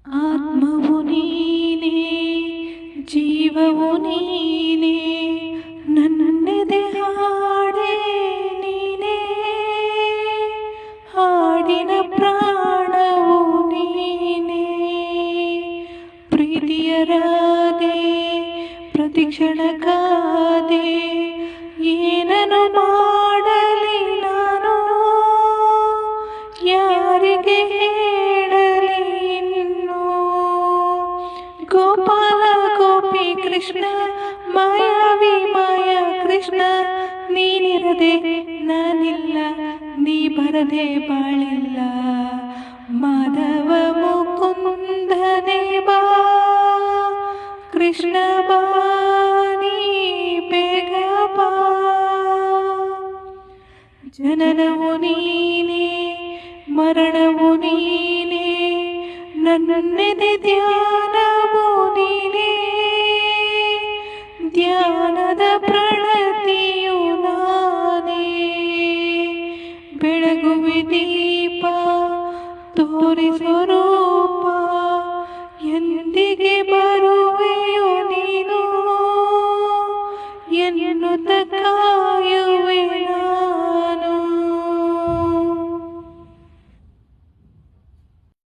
ಆತ್ಮವು ನೀನೇ, ಜೀವವು ನೀನೇ, ನನ್ನೆದೆ ಹಾಡೇ ನೀನೇ, ಹಾಡಿನ ಪ್ರಾಣವು ನೀನೇ. ಪ್ರೀತಿಯ ರಾಧೆ ಪ್ರತಿಕ್ಷಣ ಕಾದೆ, ಏನನ್ನು ಮಾಡಲಿ ನಾನು, ಯಾರಿಗೆ ಹೇಳಲಿ ಇನ್ನು. ಗೋಪಾಲ ಗೋಪಿ ಕೃಷ್ಣ, ಮಾಯಾವಿ ಮಾಯಾ ಕೃಷ್ಣ, ನೀನಿರದೆ ನಾನಿಲ್ಲ, ನೀ ಬರದೆ ಬಾಳಿಲ್ಲ. ಮಾಧವ ಮುಕುಂದನೇ ಬಾ, ಕೃಷ್ಣ ಬಾ, ನೀ ಬೇಗ ಬಾ. ಜನನವು ನೀನೇ, ಮರಣವು ನೀನೇ, ನನ್ನೆದೆ ಧ್ಯಾನವು ನೀನೇ, ಧ್ಯಾನದ ಪ್ರಣತಿಯು ನಾನೇ. ಬೆಳಗುವೆ ದೀಪ ತೋರಿಸೋ ರೂಪ, ಎಂದಿಗೆ ಬರುವೆಯೋ ನೀನು ಎನ್ನುತ್ತ